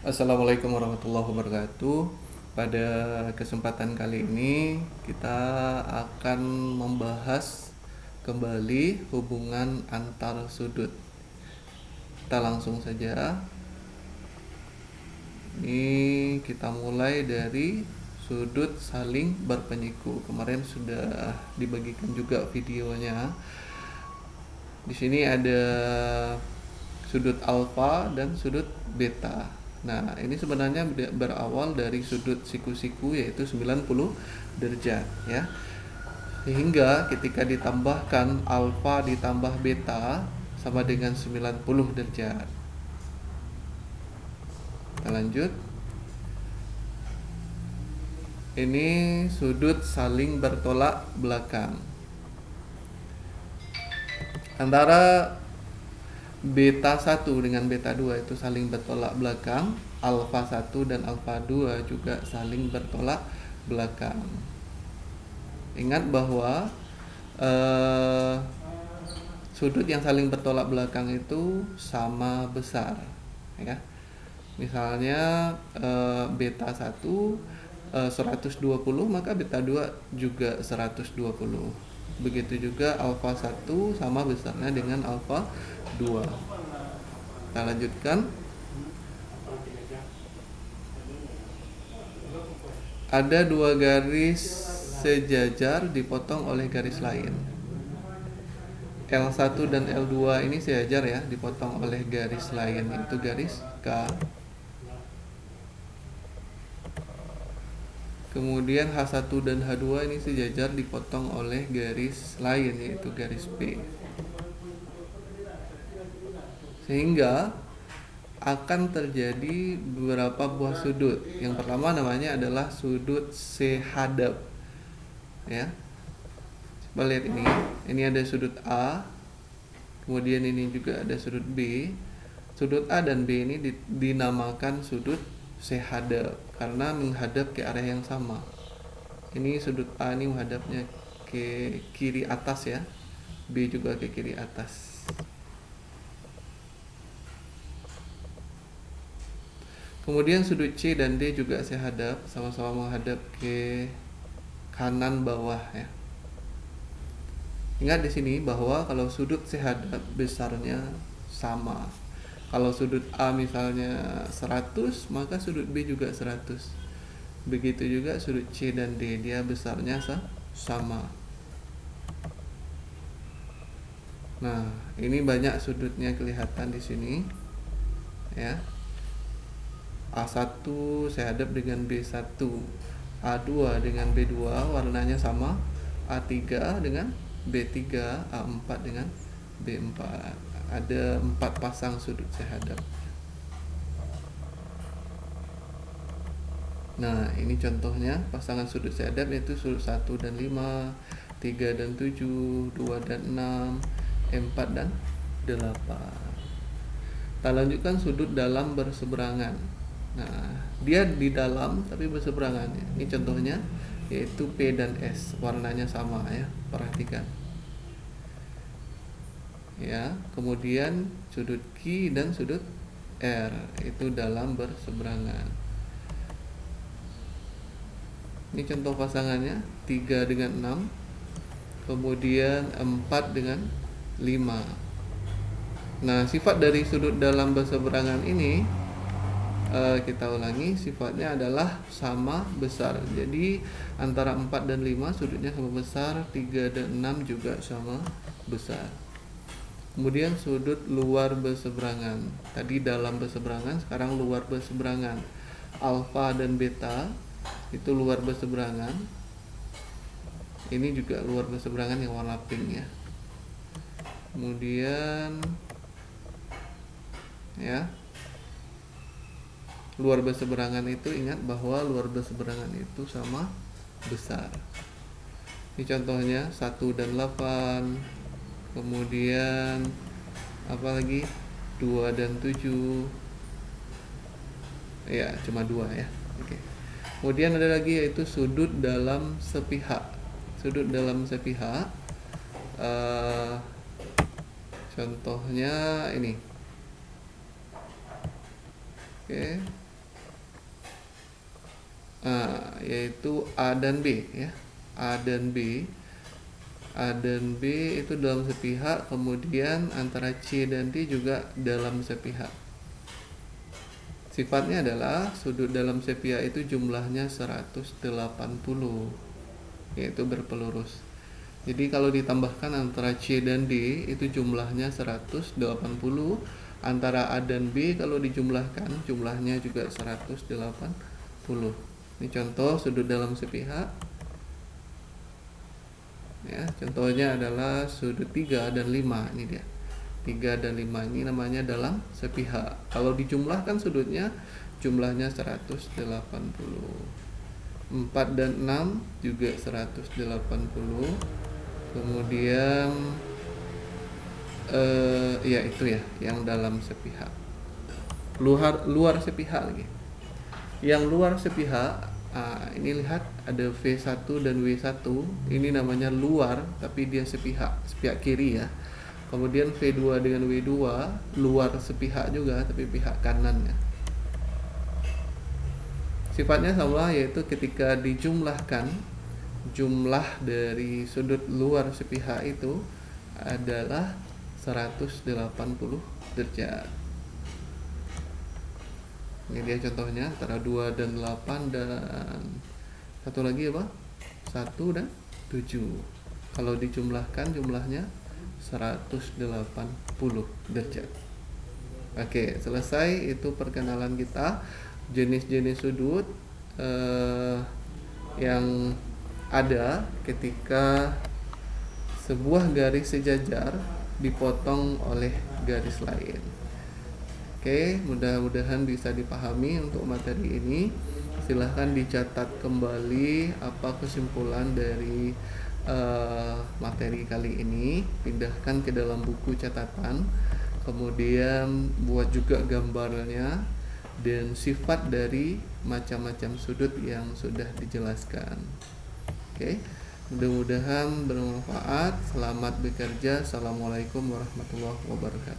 Assalamualaikum warahmatullahi wabarakatuh. Pada kesempatan kali ini kita akan membahas kembali hubungan antar sudut. Kita langsung saja. Ini kita mulai dari sudut saling berpenyiku. Kemarin sudah dibagikan juga videonya. Di sini ada sudut alfa dan sudut beta. Nah, ini sebenarnya berawal dari sudut siku-siku yaitu 90 derajat ya. Sehingga ketika ditambahkan alfa ditambah beta sama dengan 90 derajat. Kita lanjut. Ini sudut saling bertolak belakang. Antara beta 1 dengan beta 2 itu saling bertolak belakang, alfa 1 dan alfa 2 juga saling bertolak belakang. Ingat bahwa sudut yang saling bertolak belakang itu sama besar ya. Misalnya beta 1 120, maka beta 2 juga 120. Begitu juga alfa 1 sama besarnya dengan alfa 2. Kita lanjutkan. Ada dua garis sejajar dipotong oleh garis lain. L1 dan L2 ini sejajar ya, dipotong oleh garis lain, itu garis K. Kemudian H1 dan H2 ini sejajar dipotong oleh garis lain, yaitu garis P. Sehingga akan terjadi beberapa buah sudut. Yang pertama namanya adalah sudut sehadap. Ya. Coba lihat ini. Ini ada sudut A. Kemudian ini juga ada sudut B. Sudut A dan B ini dinamakan sudut sehadap karena menghadap ke arah yang sama. Ini sudut A ini menghadapnya ke kiri atas ya. B juga ke kiri atas. Kemudian sudut C dan D juga sehadap, sama-sama menghadap ke kanan bawah ya. Ingat di sini bahwa kalau sudut sehadap besarnya sama. Kalau sudut A misalnya 100, maka sudut B juga 100. Begitu juga sudut C dan D, dia besarnya sama. Nah, ini banyak sudutnya kelihatan di sini. Ya. A1 sehadap dengan B1, A2 dengan B2 warnanya sama, A3 dengan B3, A4 dengan B4. Ada 4 pasang sudut sehadap. Nah, ini contohnya pasangan sudut sehadap yaitu sudut 1 dan 5, 3 dan 7, 2 dan 6, 4 dan 8. Kita lanjutkan sudut dalam berseberangan. Nah, dia di dalam tapi berseberangan. Ini contohnya yaitu P dan S, warnanya sama ya. Perhatikan. Ya, kemudian sudut Q dan sudut R itu dalam berseberangan. Ini contoh pasangannya 3 dengan 6, kemudian 4 dengan 5. Nah, sifat dari sudut dalam berseberangan ini kita ulangi, sifatnya adalah sama besar. Jadi antara 4 dan 5 sudutnya sama besar, 3 dan 6 juga sama besar. Kemudian sudut luar berseberangan. Tadi dalam berseberangan, sekarang luar berseberangan. Alfa dan beta itu luar berseberangan. Ini juga luar berseberangan yang warna pink ya. Kemudian ya, luar berseberangan itu ingat bahwa luar berseberangan itu sama besar. Ini contohnya 1 dan 8. Kemudian apa lagi? 2 dan 7. Ya, cuma 2 ya. Oke. Kemudian ada lagi yaitu sudut dalam sepihak. Sudut dalam sepihak contohnya ini. Oke. yaitu A dan B ya. A dan B. A dan B itu dalam sepihak, kemudian antara C dan D juga dalam sepihak. Sifatnya adalah sudut dalam sepihak itu jumlahnya 180, yaitu berpelurus. Jadi kalau ditambahkan antara C dan D itu jumlahnya 180, antara A dan B kalau dijumlahkan jumlahnya juga 180. Ini contoh sudut dalam sepihak. Ya, contohnya adalah sudut 3 dan 5, ini dia. 3 dan 5 ini namanya dalam sepihak. Kalau dijumlahkan sudutnya jumlahnya 180. 4 dan 6 juga 180. Kemudian ya itu ya yang dalam sepihak. Luar sepihak lagi. Yang luar sepihak, ini lihat ada V1 dan W1. Ini namanya luar tapi dia sepihak kiri ya. Kemudian V2 dengan W2 luar sepihak juga tapi pihak kanan ya. Sifatnya sama, yaitu ketika dijumlahkan jumlah dari sudut luar sepihak itu adalah 180 derajat. Ini dia contohnya antara 2 dan 8 dan satu lagi apa? 1 dan 7. Kalau dijumlahkan jumlahnya 180 derajat. Oke, selesai itu perkenalan kita jenis-jenis sudut yang ada ketika sebuah garis sejajar dipotong oleh garis lain. Oke, mudah-mudahan bisa dipahami untuk materi ini. Silahkan dicatat kembali apa kesimpulan dari materi kali ini, pindahkan ke dalam buku catatan, kemudian buat juga gambarnya dan sifat dari macam-macam sudut yang sudah dijelaskan. Oke, mudah-mudahan bermanfaat. Selamat bekerja. Assalamualaikum warahmatullahi wabarakatuh.